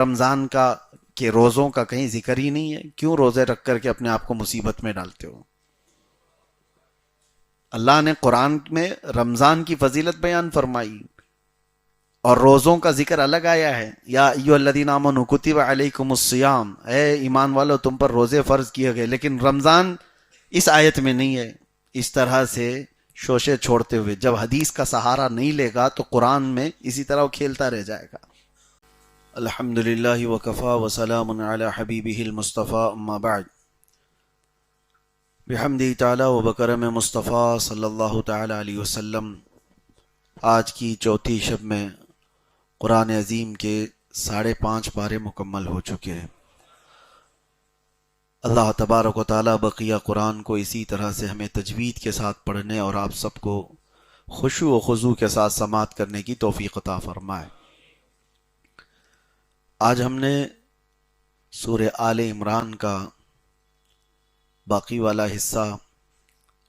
رمضان کا کہ روزوں کا کہیں ذکر ہی نہیں ہے؟ کیوں روزے رکھ کر کے اپنے آپ کو مصیبت میں ڈالتے ہو؟ اللہ نے قرآن میں رمضان کی فضیلت بیان فرمائی اور روزوں کا ذکر الگ آیا ہے. یا ایھا الذین آمنوا کتب علیکم الصیام، اے ایمان والو تم پر روزے فرض کیے گئے، لیکن رمضان اس آیت میں نہیں ہے. اس طرح سے شوشے چھوڑتے ہوئے جب حدیث کا سہارا نہیں لے گا تو قرآن میں اسی طرح وہ کھیلتا رہ جائے گا. الحمدللہ وکفی وسلام علی حبیبہ المصطفیٰ، اما بعد. بحمدہ تعالی و بکرم مصطفیٰ صلی اللہ تعالی علیہ وسلم، آج کی چوتھی شب میں قرآن عظیم کے 5.5 پارے مکمل ہو چکے ہیں. اللہ تبارک و تعالی بقیہ قرآن کو اسی طرح سے ہمیں تجوید کے ساتھ پڑھنے اور آپ سب کو خشوع و خضوع کے ساتھ سماعت کرنے کی توفیق عطا فرمائے. آج ہم نے سورہ آل عمران کا باقی والا حصہ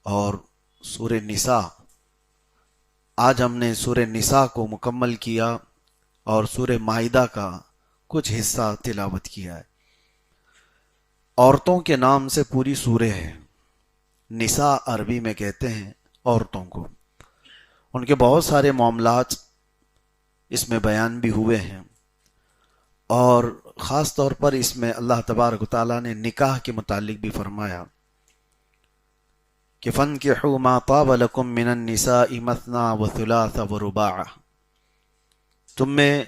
اور سورہ نساء، آج ہم نے سورہ نساء کو مکمل کیا اور سورہ مائدہ کا کچھ حصہ تلاوت کیا ہے. عورتوں کے نام سے پوری سورہ ہے. نساء عربی میں کہتے ہیں عورتوں کو. ان کے بہت سارے معاملات اس میں بیان بھی ہوئے ہیں اور خاص طور پر اس میں اللہ تبارک و تعالیٰ نے نکاح کے متعلق بھی فرمایا کہ فَانْكِحُوا مَا طَابَ لَكُم مِّنَ النِّسَاءِ مَثْنَىٰ وَثُلَاثَ وَرُبَاعَ، تم میں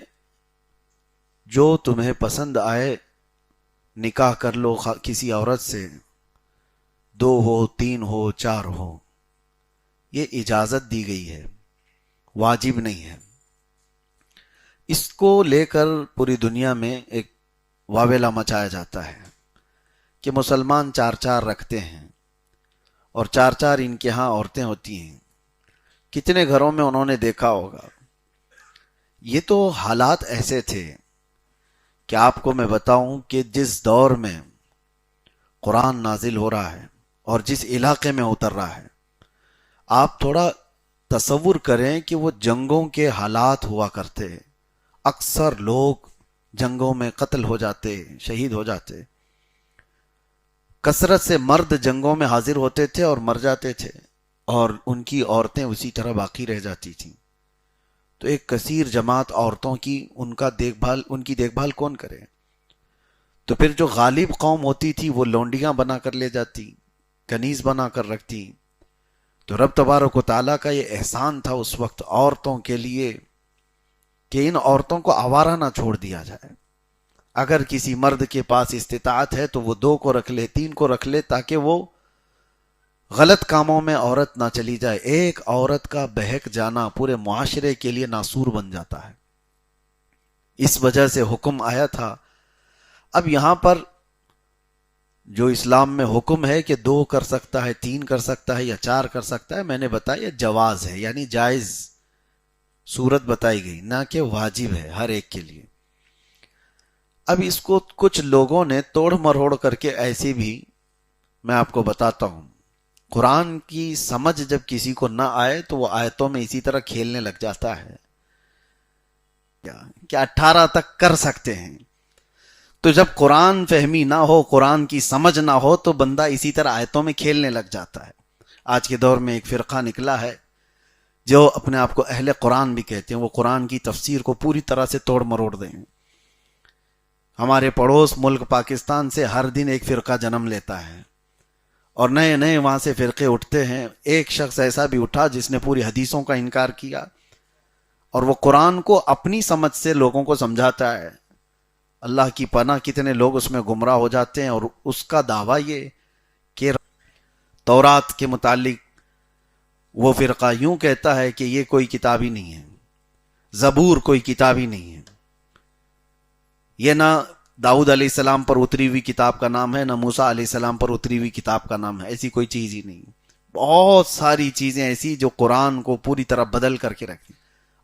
جو تمہیں پسند آئے نکاح کر لو کسی عورت سے، 2 ہو 3 ہو 4 ہو. یہ اجازت دی گئی ہے، واجب نہیں ہے. اس کو لے کر پوری دنیا میں ایک واویلا مچایا جاتا ہے کہ مسلمان 4 رکھتے ہیں اور 4 ان کے ہاں عورتیں ہوتی ہیں. کتنے گھروں میں انہوں نے دیکھا ہوگا. یہ تو حالات ایسے تھے کہ آپ کو میں بتاؤں کہ جس دور میں قرآن نازل ہو رہا ہے اور جس علاقے میں اتر رہا ہے، آپ تھوڑا تصور کریں کہ وہ جنگوں کے حالات ہوا کرتے. اکثر لوگ جنگوں میں قتل ہو جاتے، شہید ہو جاتے. کثرت سے مرد جنگوں میں حاضر ہوتے تھے اور مر جاتے تھے اور ان کی عورتیں اسی طرح باقی رہ جاتی تھیں. تو ایک کثیر جماعت عورتوں کی ان کی دیکھ بھال کون کرے؟ تو پھر جو غالب قوم ہوتی تھی وہ لونڈیاں بنا کر لے جاتی، کنیز بنا کر رکھتی. تو رب تبارک و تعالیٰ کا یہ احسان تھا اس وقت عورتوں کے لیے کہ ان عورتوں کو آوارہ نہ چھوڑ دیا جائے. اگر کسی مرد کے پاس استطاعت ہے تو وہ 2 کو رکھ لے، 3 کو رکھ لے، تاکہ وہ غلط کاموں میں عورت نہ چلی جائے. ایک عورت کا بہک جانا پورے معاشرے کے لیے ناسور بن جاتا ہے. اس وجہ سے حکم آیا تھا. اب یہاں پر جو اسلام میں حکم ہے کہ 2 کر سکتا ہے، 3 کر سکتا ہے یا 4 کر سکتا ہے، میں نے بتایا جواز ہے، یعنی جائز صورت بتائی گئی، نہ کہ واجب ہے ہر ایک کے لیے. اب اس کو کچھ لوگوں نے توڑ مروڑ کر کے ایسے بھی، میں آپ کو بتاتا ہوں، قرآن کی سمجھ جب کسی کو نہ آئے تو وہ آیتوں میں اسی طرح کھیلنے لگ جاتا ہے کہ 18 تک کر سکتے ہیں. تو جب قرآن فہمی نہ ہو، قرآن کی سمجھ نہ ہو، تو بندہ اسی طرح آیتوں میں کھیلنے لگ جاتا ہے. آج کے دور میں ایک فرقہ نکلا ہے جو اپنے آپ کو اہل قرآن بھی کہتے ہیں. وہ قرآن کی تفسیر کو پوری طرح سے توڑ مروڑ دیں. ہمارے پڑوس ملک پاکستان سے ہر دن ایک فرقہ جنم لیتا ہے اور نئے نئے وہاں سے فرقے اٹھتے ہیں. ایک شخص ایسا بھی اٹھا جس نے پوری حدیثوں کا انکار کیا اور وہ قرآن کو اپنی سمجھ سے لوگوں کو سمجھاتا ہے. اللہ کی پناہ کتنے لوگ اس میں گمراہ ہو جاتے ہیں. اور اس کا دعویٰ یہ کہ تورات کے متعلق وہ فرقہ یوں کہتا ہے کہ یہ کوئی کتاب ہی نہیں ہے، زبور کوئی کتاب ہی نہیں ہے، یہ نہ داؤد علیہ السلام پر اتری ہوئی کتاب کا نام ہے، نہ موسیٰ علیہ السلام پر اتری ہوئی کتاب کا نام ہے. ایسی کوئی چیز ہی نہیں. بہت ساری چیزیں ایسی جو قرآن کو پوری طرح بدل کر کے رکھی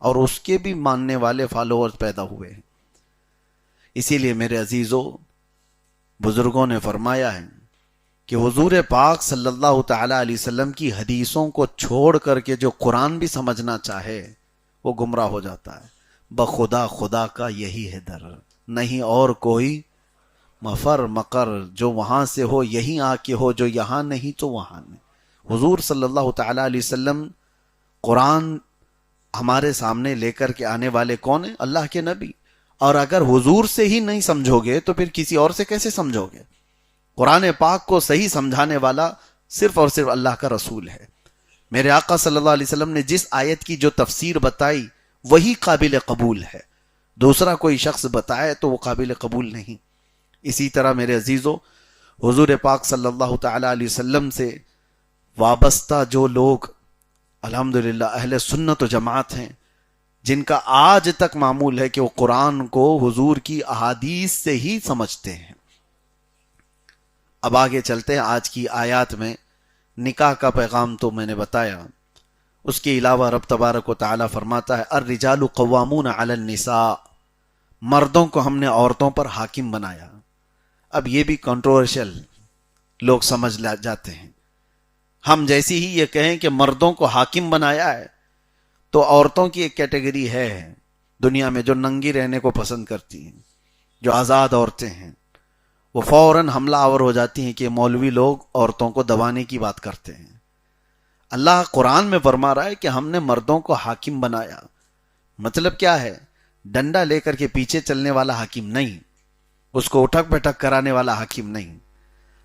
اور اس کے بھی ماننے والے فالوورز پیدا ہوئے ہیں. اسی لیے میرے عزیزو، بزرگوں نے فرمایا ہے کہ حضور پاک صلی اللہ تعالی علیہ وسلم کی حدیثوں کو چھوڑ کر کے جو قرآن بھی سمجھنا چاہے وہ گمراہ ہو جاتا ہے. بخدا خدا کا یہی ہے در، نہیں اور کوئی مفر مقر، جو وہاں سے ہو یہیں آ کے ہو، جو یہاں نہیں تو وہاں نہیں۔ حضور صلی اللہ تعالی علیہ وسلم قرآن ہمارے سامنے لے کر کے آنے والے کون ہیں؟ اللہ کے نبی۔ اور اگر حضور سے ہی نہیں سمجھو گے تو پھر کسی اور سے کیسے سمجھو گے؟ قرآن پاک کو صحیح سمجھانے والا صرف اور صرف اللہ کا رسول ہے۔ میرے آقا صلی اللہ علیہ وسلم نے جس آیت کی جو تفسیر بتائی وہی قابل قبول ہے، دوسرا کوئی شخص بتائے تو وہ قابل قبول نہیں۔ اسی طرح میرے عزیزو، حضور پاک صلی اللہ تعالی علیہ وسلم سے وابستہ جو لوگ الحمدللہ اہل سنت و جماعت ہیں، جن کا آج تک معمول ہے کہ وہ قرآن کو حضور کی احادیث سے ہی سمجھتے ہیں۔ اب آگے چلتے ہیں آج کی آیات میں۔ نکاح کا پیغام تو میں نے بتایا، اس کے علاوہ رب تبارک و تعالی فرماتا ہے الرجال قوامون علی النساء، مردوں کو ہم نے عورتوں پر حاکم بنایا۔ اب یہ بھی کنٹروورشل لوگ سمجھ جاتے ہیں۔ ہم جیسی ہی یہ کہیں کہ مردوں کو حاکم بنایا ہے، تو عورتوں کی ایک کیٹیگری ہے دنیا میں جو ننگی رہنے کو پسند کرتی ہیں، جو آزاد عورتیں ہیں، وہ فوراً حملہ آور ہو جاتی ہیں کہ مولوی لوگ عورتوں کو دبانے کی بات کرتے ہیں۔ اللہ قرآن میں فرما رہا ہے کہ ہم نے مردوں کو حاکم بنایا۔ مطلب کیا ہے؟ ڈنڈا لے کر کے پیچھے چلنے والا حاکم نہیں، اس کو اٹھک بٹھک کرانے والا حاکم نہیں۔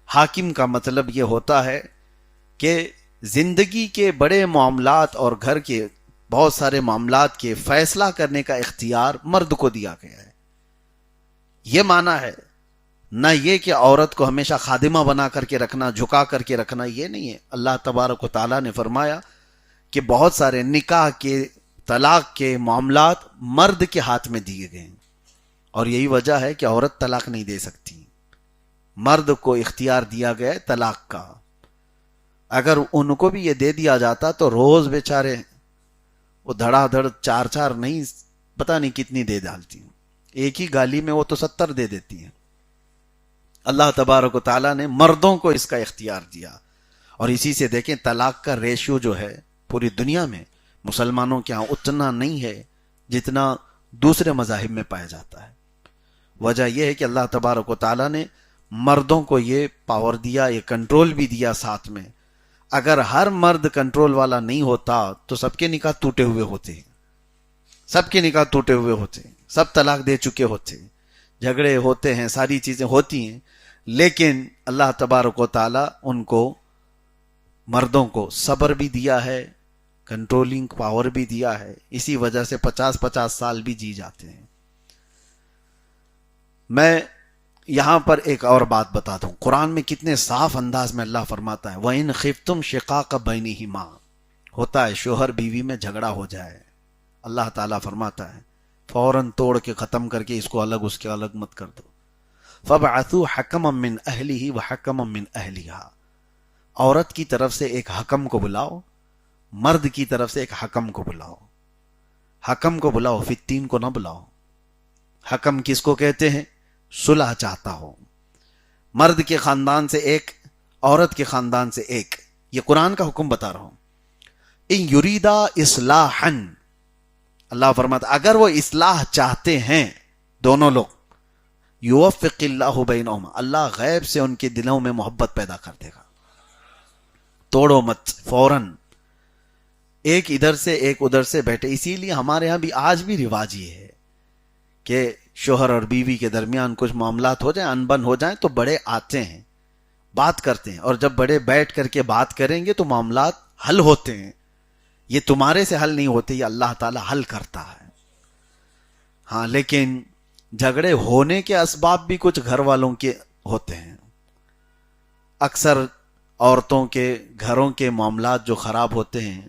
حاکم کا مطلب یہ ہوتا ہے کہ زندگی کے بڑے معاملات اور گھر کے بہت سارے معاملات کے فیصلہ کرنے کا اختیار مرد کو دیا گیا ہے۔ یہ معنی ہے، نہ یہ کہ عورت کو ہمیشہ خادمہ بنا کر کے رکھنا، جھکا کر کے رکھنا، یہ نہیں ہے۔ اللہ تبارک و تعالیٰ نے فرمایا کہ بہت سارے نکاح کے، طلاق کے معاملات مرد کے ہاتھ میں دیے گئے ہیں، اور یہی وجہ ہے کہ عورت طلاق نہیں دے سکتی۔ مرد کو اختیار دیا گیا ہے طلاق کا۔ اگر ان کو بھی یہ دے دیا جاتا تو روز بیچارے وہ دھڑا دھڑ چار چار نہیں، پتہ نہیں کتنی دے ڈالتی ہیں، ایک ہی گالی میں وہ تو 70 دے دیتی ہیں۔ اللہ تبارک و تعالیٰ نے مردوں کو اس کا اختیار دیا، اور اسی سے دیکھیں طلاق کا ریشیو جو ہے پوری دنیا میں مسلمانوں کے ہاں اتنا نہیں ہے جتنا دوسرے مذاہب میں پایا جاتا ہے۔ وجہ یہ ہے کہ اللہ تبارک و تعالیٰ نے مردوں کو یہ پاور دیا، یہ کنٹرول بھی دیا ساتھ میں۔ اگر ہر مرد کنٹرول والا نہیں ہوتا تو سب کے نکاح ٹوٹے ہوئے ہوتے ہیں، سب کے نکاح ٹوٹے ہوئے ہوتے ہیں، سب طلاق دے چکے ہوتے ہیں، جھگڑے ہوتے ہیں، ساری چیزیں ہوتی ہیں۔ لیکن اللہ تبارک و تعالیٰ ان کو، مردوں کو صبر بھی دیا ہے، کنٹرولنگ پاور بھی دیا ہے، اسی وجہ سے 50 سال بھی جی جاتے ہیں۔ میں یہاں پر ایک اور بات بتا دوں، قرآن میں کتنے صاف انداز میں اللہ فرماتا ہے وَإِنْ خِفْتُمْ شِقَاقَ بَيْنِهِمَا، ہوتا ہے شوہر بیوی میں جھگڑا ہو جائے، اللہ تعالیٰ فرماتا ہے فوراً توڑ کے ختم کر کے اس کو الگ اس کے الگ مت کر دو۔ فَبْعَثُوا حَكَمًا مِّنْ أَهْلِهِ وَحَكَمًا مِّنْ أَهْلِهَا، عورت کی طرف سے ایک حکم کو بلاؤ، مرد کی طرف سے ایک حکم کو بلاؤ۔ حکم کو بلاؤ، فتین کو نہ بلاؤ۔ حکم کس کو کہتے ہیں؟ صلح چاہتا ہو، مرد کے خاندان سے ایک، عورت کے خاندان سے ایک۔ یہ قرآن کا حکم بتا رہا ہوں۔ ان یریدا اصلاحا، اللہ فرماتا اگر وہ اصلاح چاہتے ہیں دونوں لوگ، یوفق اللہ بینہما، اللہ غیب سے ان کے دلوں میں محبت پیدا کر دے گا۔ توڑو مت فوراً، ایک ادھر سے ایک ادھر سے بیٹھے۔ اسی لیے ہمارے ہاں بھی آج بھی رواج یہ ہے کہ شوہر اور بیوی کے درمیان کچھ معاملات ہو جائیں، انبن ہو جائیں، تو بڑے آتے ہیں، بات کرتے ہیں، اور جب بڑے بیٹھ کر کے بات کریں گے تو معاملات حل ہوتے ہیں۔ یہ تمہارے سے حل نہیں ہوتے، یہ اللہ تعالی حل کرتا ہے۔ ہاں، لیکن جھگڑے ہونے کے اسباب بھی کچھ گھر والوں کے ہوتے ہیں۔ اکثر عورتوں کے گھروں کے معاملات جو خراب ہوتے ہیں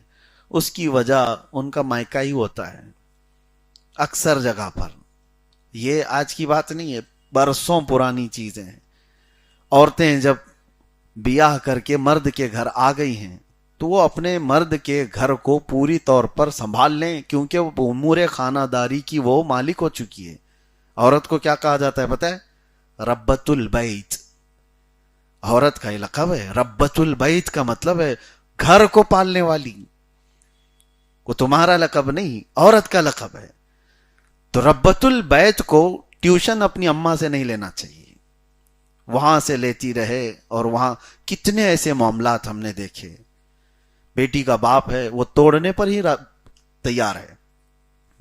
اس کی وجہ ان کا مائکہ ہی ہوتا ہے، اکثر جگہ پر۔ یہ آج کی بات نہیں ہے، برسوں پرانی چیزیں ہیں۔ عورتیں جب بیاہ کر کے مرد کے گھر آ گئی ہیں تو وہ اپنے مرد کے گھر کو پوری طور پر سنبھال لیں، کیونکہ وہ امور خانہ داری کی وہ مالک ہو چکی ہے۔ عورت کو کیا کہا جاتا ہے پتہ ہے؟ ربۃ البیت۔ عورت کا یہ لقب ہے، ربۃ البیت کا مطلب ہے گھر کو پالنے والی۔ وہ تمہارا لقب نہیں، عورت کا لقب ہے۔ تو ربۃ البیت کو ٹیوشن اپنی اماں سے نہیں لینا چاہیے، وہاں سے لیتی رہے. اور وہاں کتنے ایسے معاملات ہم نے دیکھے، بیٹی کا باپ ہے وہ توڑنے پر ہی تیار ہے،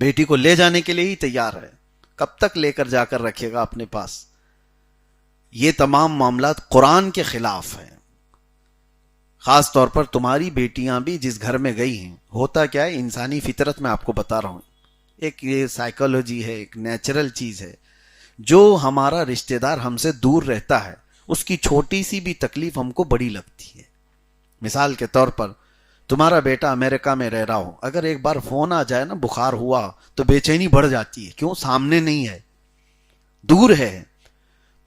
بیٹی کو لے جانے کے لیے ہی تیار ہے، کب تک لے کر جا کر رکھے گا اپنے پاس. یہ تمام معاملات قرآن کے خلاف ہیں. خاص طور پر تمہاری بیٹیاں بھی جس گھر میں گئی ہیں، ہوتا کیا ہے، انسانی فطرت میں آپ کو بتا رہا ہوں، ایک یہ سائیکالوجی ہے، ایک نیچرل چیز ہے. جو ہمارا رشتہ دار ہم سے دور رہتا ہے اس کی چھوٹی سی بھی تکلیف ہم کو بڑی لگتی ہے. مثال کے طور پر تمہارا بیٹا امریکہ میں رہ رہا ہو، اگر ایک بار فون آ جائے نا بخار ہوا تو بے چینی بڑھ جاتی ہے. کیوں؟ سامنے نہیں ہے، دور ہے،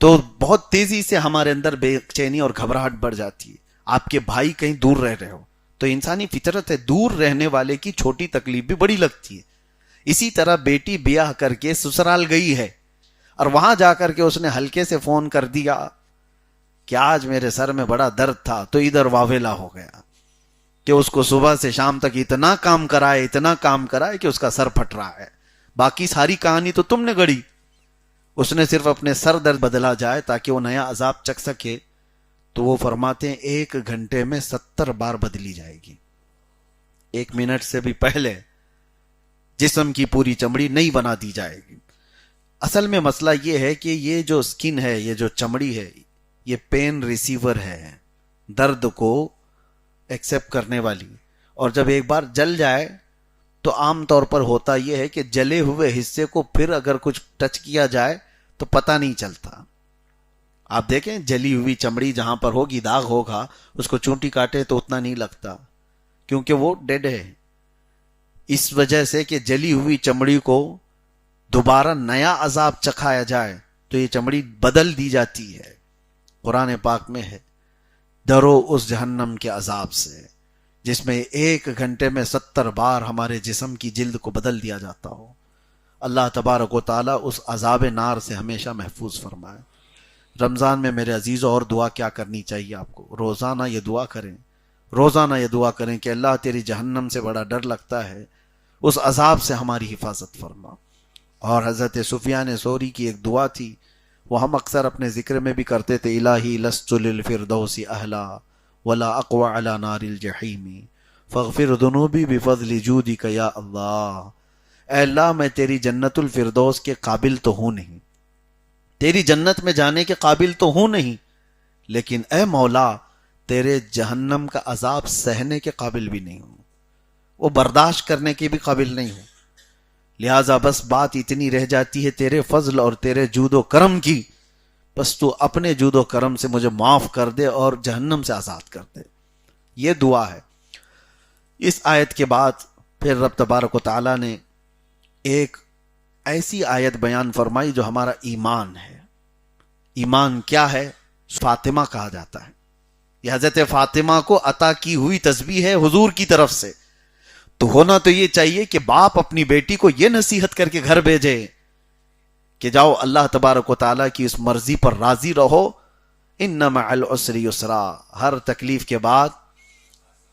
تو بہت تیزی سے ہمارے اندر بے چینی اور گھبراہٹ بڑھ جاتی ہے. آپ کے بھائی کہیں دور رہ رہے ہو تو انسانی فطرت ہے، دور رہنے والے کی چھوٹی تکلیف بھی بڑی لگتی ہے. اسی طرح بیٹی بیاہ کر کے سسرال گئی ہے اور وہاں جا کر کے اس نے ہلکے سے فون کر دیا کہ آج میرے سر میں بڑا درد تھا، تو ادھر واویلا ہو گیا کہ اس کو صبح سے شام تک اتنا کام کرائے کہ اس کا سر پھٹ رہا ہے. باقی ساری کہانی تو تم نے گڑی، اس نے صرف اپنے سر درد بدلا جائے تاکہ وہ نیا عذاب چکھ سکے. تو وہ فرماتے ہیں 1 گھنٹے میں 70 بار بدلی جائے گی. 1 منٹ سے بھی پہلے جسم کی پوری چمڑی نہیں بنا دی جائے گی. اصل میں مسئلہ یہ ہے کہ یہ جو سکن ہے، یہ جو چمڑی ہے، یہ پین ریسیور ہے، درد کو ایکسپٹ کرنے والی. اور جب ایک بار جل جائے تو عام طور پر ہوتا یہ ہے کہ جلے ہوئے حصے کو پھر اگر کچھ ٹچ کیا جائے تو پتہ نہیں چلتا. آپ دیکھیں جلی ہوئی چمڑی جہاں پر ہوگی، داغ ہوگا، اس کو چونٹی کاٹے تو اتنا نہیں لگتا کیونکہ وہ ڈیڈ ہے. اس وجہ سے کہ جلی ہوئی چمڑی کو دوبارہ نیا عذاب چکھایا جائے تو یہ چمڑی بدل دی جاتی ہے. قرآن پاک میں ہے، ڈرو اس جہنم کے عذاب سے جس میں 1 گھنٹے میں 70 بار ہمارے جسم کی جلد کو بدل دیا جاتا ہو. اللہ تبارک و تعالی اس عذاب نار سے ہمیشہ محفوظ فرمائے. رمضان میں میرے عزیزوں اور دعا کیا کرنی چاہیے آپ کو؟ روزانہ یہ دعا کریں کہ اللہ تیری جہنم سے بڑا ڈر لگتا ہے، اس عذاب سے ہماری حفاظت فرما. اور حضرت سفیان ثوری کی ایک دعا تھی، وہ ہم اکثر اپنے ذکر میں بھی کرتے تھے، الہی لست للفردوس اہلا ولا اقوى على نار الجحیم فاغفر ذنوبی بفضل جودک یا اللہ. اے اللہ میں تیری جنت الفردوس کے قابل تو ہوں نہیں، تیری جنت میں جانے کے قابل تو ہوں نہیں، لیکن اے مولا تیرے جہنم کا عذاب سہنے کے قابل بھی نہیں ہوں، وہ برداشت کرنے کے بھی قابل نہیں ہوں. لہٰذا بس بات اتنی رہ جاتی ہے تیرے فضل اور تیرے جود و کرم کی، بس تو اپنے جود و کرم سے مجھے معاف کر دے اور جہنم سے آزاد کر دے. یہ دعا ہے. اس آیت کے بعد پھر رب تبارک و تعالی نے ایک ایسی آیت بیان فرمائی جو ہمارا ایمان ہے. ایمان کیا ہے؟ فاطمہ کہا جاتا ہے. یہ حضرت فاطمہ کو عطا کی ہوئی تسبیح ہے حضور کی طرف سے. تو ہونا تو یہ چاہیے کہ باپ اپنی بیٹی کو یہ نصیحت کر کے گھر بھیجے کہ جاؤ اللہ تبارک و تعالیٰ کی اس مرضی پر راضی رہو. ان مع العسر یسرا، ہر تکلیف کے بعد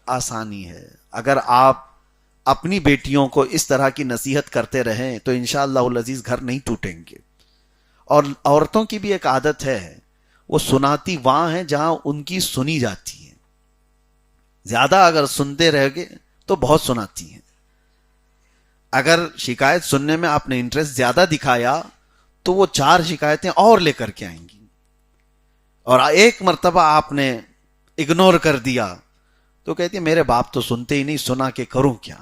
آسانی ہے. اگر آپ اپنی بیٹیوں کو اس طرح کی نصیحت کرتے رہیں تو انشاءاللہ العزیز گھر نہیں ٹوٹیں گے. اور عورتوں کی بھی ایک عادت ہے، وہ سناتی وہاں ہیں جہاں ان کی سنی جاتی ہے. زیادہ اگر سنتے رہ گے تو بہت سناتی ہیں. اگر شکایت سننے میں آپ نے انٹرسٹ زیادہ دکھایا تو وہ 4 شکایتیں اور لے کر کے آئیں گی. اور ایک مرتبہ آپ نے اگنور کر دیا تو کہتی ہے میرے باپ تو سنتے ہی نہیں، سنا کے کروں کیا.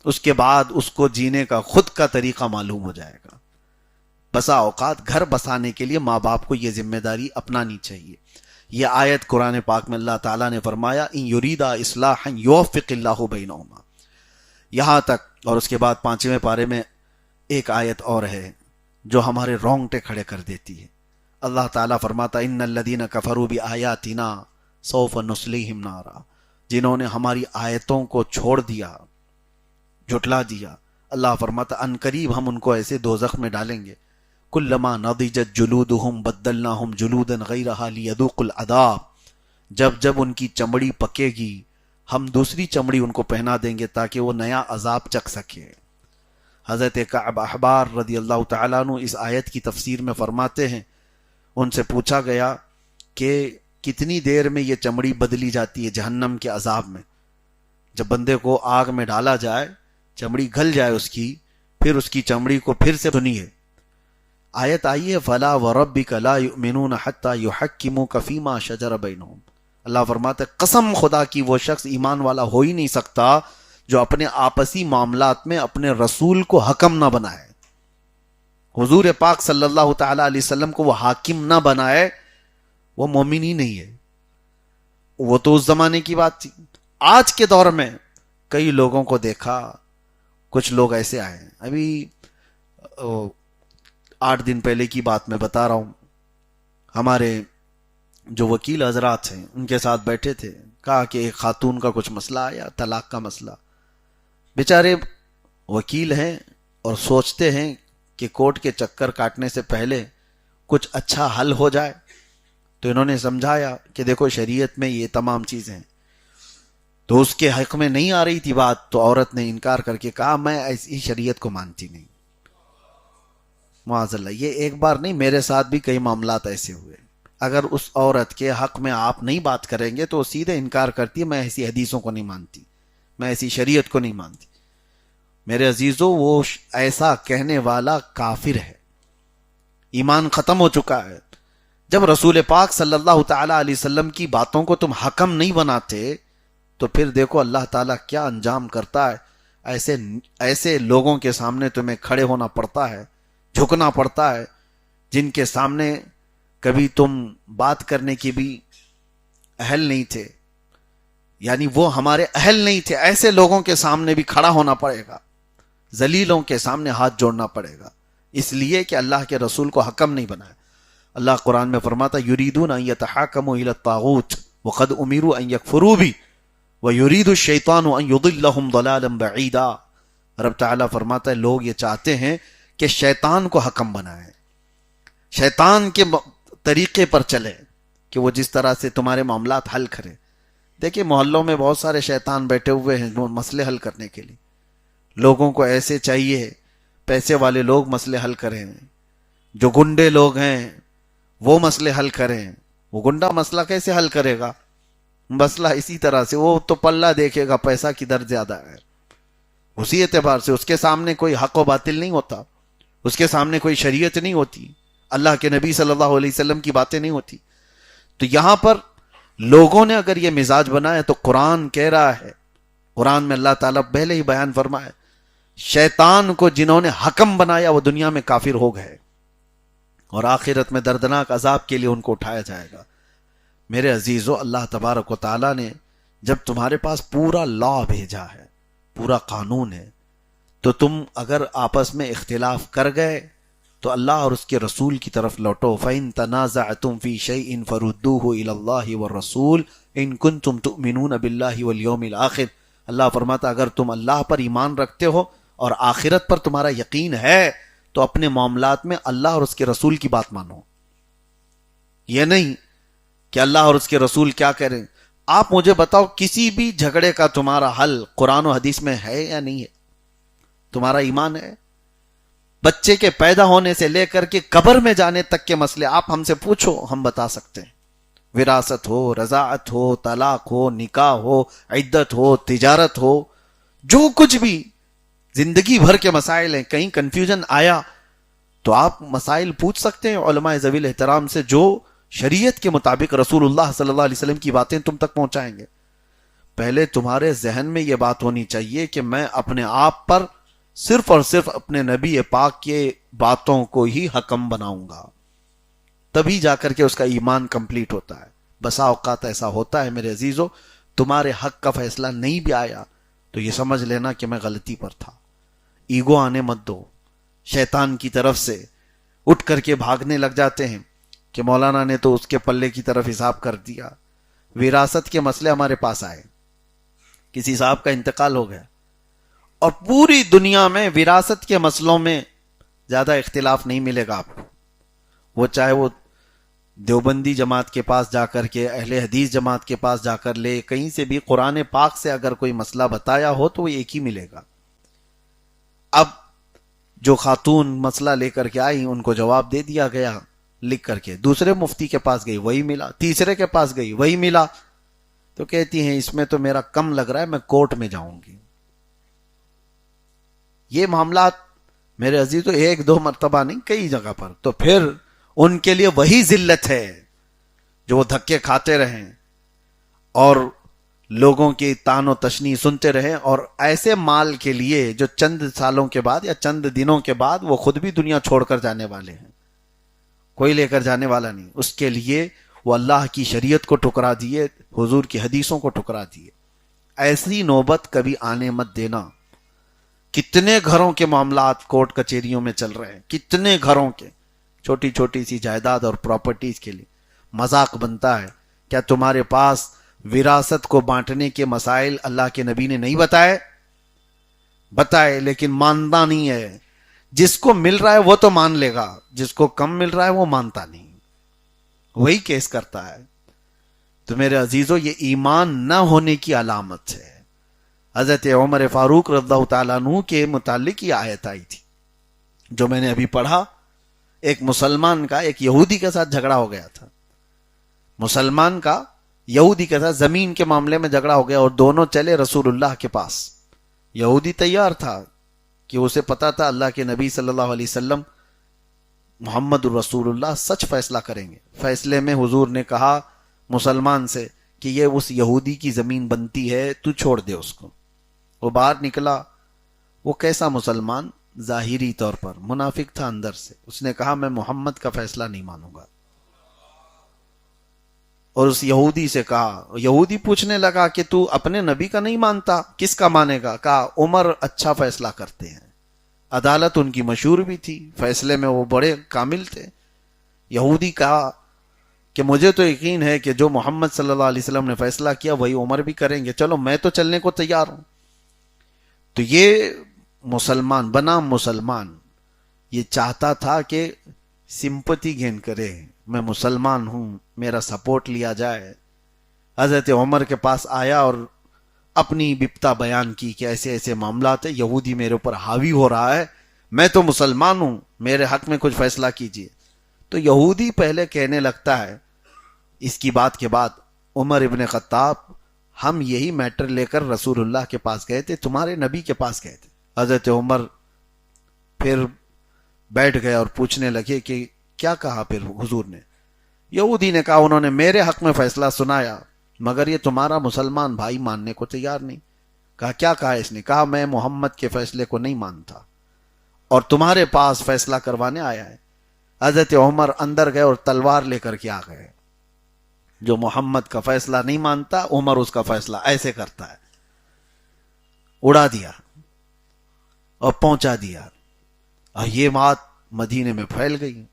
اس کے بعد اس کو جینے کا خود کا طریقہ معلوم ہو جائے گا. بسا اوقات گھر بسانے کے لیے ماں باپ کو یہ ذمہ داری اپنانی چاہیے. یہ آیت قرآن پاک میں اللہ تعالیٰ نے فرمایا ان یریدا اصلاحا یوفق اللہ بینہما، یہاں تک. اور اس کے بعد 5ویں پارے میں ایک آیت اور ہے جو ہمارے رونگٹے کھڑے کر دیتی ہے. اللہ تعالیٰ فرماتا ان الذین کفروا بآیاتنا سوف نصلیہم نارا، جنہوں نے ہماری آیتوں کو چھوڑ دیا، جھٹلا دیا، اللہ فرماتا ان قریب ہم ان کو ایسے دوزخ میں ڈالیں گے. کلما نضجت جلودہم بدلناہم جلودا غیرہا لیذوقوا العذاب، جب ان کی چمڑی پکے گی ہم دوسری چمڑی ان کو پہنا دیں گے تاکہ وہ نیا عذاب چکھ سکے. حضرت کعب احبار رضی اللہ تعالیٰ عنہ اس آیت کی تفسیر میں فرماتے ہیں، ان سے پوچھا گیا کہ کتنی دیر میں یہ چمڑی بدلی جاتی ہے جہنم کے عذاب میں؟ جب بندے کو آگ میں ڈالا جائے، چمڑی گل جائے اس کی، پھر اس کی چمڑی کو پھر سے سنیے، آیت آئی ہے فَلَا وَرَبِّكَ لَا يُؤْمِنُونَ حَتَّى يُحَكِّمُوكَ فِي مَا شَجَرَ بَيْنَهُمْ۔ اللہ فرماتا ہے قسم خدا کی وہ شخص ایمان والا ہو ہی نہیں سکتا جو اپنے آپسی معاملات میں اپنے رسول کو حکم نہ بنائے، حضور پاک صلی اللہ تعالی علیہ وسلم کو وہ حاکم نہ بنائے، وہ مومن ہی نہیں ہے۔ وہ تو اس زمانے کی بات تھی۔ آج کے دور میں کئی لوگوں کو دیکھا، کچھ لوگ ایسے آئے ہیں، ابھی 8 دن پہلے کی بات میں بتا رہا ہوں، ہمارے جو وکیل حضرات ہیں ان کے ساتھ بیٹھے تھے، کہا کہ ایک خاتون کا کچھ مسئلہ آیا، طلاق کا مسئلہ، بیچارے وکیل ہیں اور سوچتے ہیں کہ کورٹ کے چکر کاٹنے سے پہلے کچھ اچھا حل ہو جائے، تو انہوں نے سمجھایا کہ دیکھو شریعت میں یہ تمام چیزیں ہیں، تو اس کے حق میں نہیں آ رہی تھی بات، تو عورت نے انکار کر کے کہا میں ایسی شریعت کو مانتی نہیں۔ معاذ اللہ، یہ ایک بار نہیں، میرے ساتھ بھی کئی معاملات ایسے ہوئے، اگر اس عورت کے حق میں آپ نہیں بات کریں گے تو وہ سیدھے انکار کرتی ہے، میں ایسی حدیثوں کو نہیں مانتی، میں ایسی شریعت کو نہیں مانتی۔ میرے عزیزو، وہ ایسا کہنے والا کافر ہے، ایمان ختم ہو چکا ہے۔ جب رسول پاک صلی اللہ تعالی علیہ وسلم کی باتوں کو تم حکم نہیں بناتے تو پھر دیکھو اللہ تعالیٰ کیا انجام کرتا ہے۔ ایسے لوگوں کے سامنے تمہیں کھڑے ہونا پڑتا ہے، جھکنا پڑتا ہے، جن کے سامنے کبھی تم بات کرنے کی بھی اہل نہیں تھے، یعنی وہ ہمارے اہل نہیں تھے، ایسے لوگوں کے سامنے بھی کھڑا ہونا پڑے گا، ذلیلوں کے سامنے ہاتھ جوڑنا پڑے گا، اس لیے کہ اللہ کے رسول کو حکم نہیں بنایا۔ اللہ قرآن میں فرماتا یریدون ان یتحاکموا الی الطاغوت وقد امروا ان یکفروا بہ ویرید الشیطان ان یضلهم ضلالا بعیدا۔ رب تعالیٰ فرماتا ہے لوگ یہ چاہتے ہیں کہ شیطان کو حکم بنائیں، شیطان کے طریقے پر چلے کہ وہ جس طرح سے تمہارے معاملات حل کرے۔ دیکھیں محلوں میں بہت سارے شیطان بیٹھے ہوئے ہیں جو مسئلے حل کرنے کے لیے، لوگوں کو ایسے چاہیے پیسے والے لوگ مسئلے حل کریں، جو گنڈے لوگ ہیں وہ مسئلے حل کریں۔ وہ گنڈا مسئلہ کیسے حل کرے گا؟ مسئلہ اسی طرح سے، وہ تو پلہ دیکھے گا پیسہ کدھر زیادہ ہے، اسی اعتبار سے اس کے سامنے کوئی حق و باطل نہیں ہوتا، اس کے سامنے کوئی شریعت نہیں ہوتی، اللہ کے نبی صلی اللہ علیہ وسلم کی باتیں نہیں ہوتی۔ تو یہاں پر لوگوں نے اگر یہ مزاج بنایا تو قرآن کہہ رہا ہے، قرآن میں اللہ تعالیٰ پہلے ہی بیان فرمایا شیطان کو جنہوں نے حکم بنایا وہ دنیا میں کافر ہو گئے اور آخرت میں دردناک عذاب کے لیے ان کو اٹھایا جائے گا۔ میرے عزیزو، اللہ تبارک و تعالیٰ نے جب تمہارے پاس پورا لا بھیجا ہے، پورا قانون ہے، تو تم اگر آپس میں اختلاف کر گئے تو اللہ اور اس کے رسول کی طرف لوٹو۔ فَإِن تَنَازَعْتُمْ فِي شَيْءٍ فَرُدُّوهُ إِلَى اللَّهِ وَالرَّسُولِ إِن كُنتُمْ تُؤْمِنُونَ بِاللَّهِ وَالْيَوْمِ الْآخِرِ۔ اللہ فرماتا اگر تم اللہ پر ایمان رکھتے ہو اور آخرت پر تمہارا یقین ہے تو اپنے معاملات میں اللہ اور اس کے رسول کی بات مانو۔ یہ نہیں کہ اللہ اور اس کے رسول کیا کریں۔ آپ مجھے بتاؤ کسی بھی جھگڑے کا تمہارا حل قرآن و حدیث میں ہے یا نہیں ہے؟ تمہارا ایمان ہے؟ بچے کے پیدا ہونے سے لے کر کے قبر میں جانے تک کے مسئلے آپ ہم سے پوچھو، ہم بتا سکتے ہیں۔ وراثت ہو، رضاعت ہو، طلاق ہو، نکاح ہو، عدت ہو، تجارت ہو، جو کچھ بھی زندگی بھر کے مسائل ہیں، کہیں کنفیوژن آیا تو آپ مسائل پوچھ سکتے ہیں علماء ذوی الاحترام سے، جو شریعت کے مطابق رسول اللہ صلی اللہ علیہ وسلم کی باتیں تم تک پہنچائیں گے۔ پہلے تمہارے ذہن میں یہ بات ہونی چاہیے کہ میں اپنے آپ پر صرف اور صرف اپنے نبی پاک کے باتوں کو ہی حکم بناؤں گا، تبھی جا کر کے اس کا ایمان کمپلیٹ ہوتا ہے۔ بسا اوقات ایسا ہوتا ہے میرے عزیزو، تمہارے حق کا فیصلہ نہیں بھی آیا تو یہ سمجھ لینا کہ میں غلطی پر تھا۔ ایگو آنے مت دو، شیطان کی طرف سے اٹھ کر کے بھاگنے لگ جاتے ہیں کہ مولانا نے تو اس کے پلے کی طرف حساب کر دیا۔ وراثت کے مسئلے ہمارے پاس آئے، کسی صاحب کا انتقال ہو گیا اور پوری دنیا میں وراثت کے مسئلوں میں زیادہ اختلاف نہیں ملے گا آپ کو، وہ چاہے وہ دیوبندی جماعت کے پاس جا کر کے، اہل حدیث جماعت کے پاس جا کر لے، کہیں سے بھی قرآن پاک سے اگر کوئی مسئلہ بتایا ہو تو وہ ایک ہی ملے گا۔ اب جو خاتون مسئلہ لے کر کے آئی ان کو جواب دے دیا گیا لکھ کر کے. دوسرے مفتی کے پاس گئی وہی ملا, تیسرے کے پاس گئی وہی ملا. تو کہتی ہیں اس میں تو میرا کم لگ رہا ہے, میں کورٹ میں جاؤں گی. یہ معاملات میرے عزیز تو ایک دو مرتبہ نہیں, کئی جگہ پر. تو پھر ان کے لیے وہی ذلت ہے جو وہ دھکے کھاتے رہیں اور لوگوں کی تان و تشنیع سنتے رہیں, اور ایسے مال کے لیے جو چند سالوں کے بعد یا چند دنوں کے بعد وہ خود بھی دنیا چھوڑ کر جانے والے ہیں, کوئی لے کر جانے والا نہیں. اس کے لیے وہ اللہ کی شریعت کو ٹکرا دیے, حضور کی حدیثوں کو ٹکرا دیے. ایسی نوبت کبھی آنے مت دینا. کتنے گھروں کے معاملات کورٹ کچہریوں میں چل رہے ہیں, کتنے گھروں کے, چھوٹی چھوٹی سی جائیداد اور پراپرٹیز کے لیے مذاق بنتا ہے. کیا تمہارے پاس وراثت کو بانٹنے کے مسائل اللہ کے نبی نے نہیں بتائے لیکن مانتا نہیں ہے. جس کو مل رہا ہے وہ تو مان لے گا, جس کو کم مل رہا ہے وہ مانتا نہیں, وہی کیس کرتا ہے. تو میرے عزیزو یہ ایمان نہ ہونے کی علامت ہے. حضرت عمر فاروق رضی اللہ تعالیٰ عنہ کے متعلق یہ آیت آئی تھی جو میں نے ابھی پڑھا. ایک مسلمان کا ایک یہودی کے ساتھ جھگڑا ہو گیا تھا. مسلمان کا یہودی کے ساتھ زمین کے معاملے میں جھگڑا ہو گیا اور دونوں چلے رسول اللہ کے پاس. یہودی تیار تھا کہ اسے پتا تھا اللہ کے نبی صلی اللہ علیہ وسلم محمد الرسول اللہ سچ فیصلہ کریں گے. فیصلے میں حضور نے کہا مسلمان سے کہ یہ اس یہودی کی زمین بنتی ہے, تو چھوڑ دے اس کو. وہ باہر نکلا. وہ کیسا مسلمان؟ ظاہری طور پر منافق تھا اندر سے. اس نے کہا میں محمد کا فیصلہ نہیں مانوں گا. اور اس یہودی سے کہا, یہودی پوچھنے لگا کہ تو اپنے نبی کا نہیں مانتا, کس کا مانے گا؟ کہا عمر اچھا فیصلہ کرتے ہیں. عدالت ان کی مشہور بھی تھی, فیصلے میں وہ بڑے کامل تھے. یہودی کہا کہ مجھے تو یقین ہے کہ جو محمد صلی اللہ علیہ وسلم نے فیصلہ کیا وہی عمر بھی کریں گے, چلو میں تو چلنے کو تیار ہوں. تو یہ مسلمان بنا مسلمان, یہ چاہتا تھا کہ سمپتی گین کرے, میں مسلمان ہوں, میرا سپورٹ لیا جائے. حضرت عمر کے پاس آیا اور اپنی بپتا بیان کی کہ ایسے ایسے معاملات ہیں, یہودی میرے اوپر حاوی ہو رہا ہے, میں تو مسلمان ہوں, میرے حق میں کچھ فیصلہ کیجیے. تو یہودی پہلے کہنے لگتا ہے اس کی بات کے بعد, عمر ابن خطاب ہم یہی میٹر لے کر رسول اللہ کے پاس گئے تھے, تمہارے نبی کے پاس گئے تھے. حضرت عمر پھر بیٹھ گئے اور پوچھنے لگے کہ کیا کہا پھر حضور نے؟ یہودی نے کہا انہوں نے میرے حق میں فیصلہ سنایا مگر یہ تمہارا مسلمان بھائی ماننے کو تیار نہیں. کہا کیا کہا اس نے؟ کہا میں محمد کے فیصلے کو نہیں مانتا اور تمہارے پاس فیصلہ کروانے آیا ہے. حضرت عمر اندر گئے اور تلوار لے کر کے آ گئے. جو محمد کا فیصلہ نہیں مانتا عمر اس کا فیصلہ ایسے کرتا ہے. اڑا دیا اور پہنچا دیا. اور یہ بات مدینے میں پھیل گئی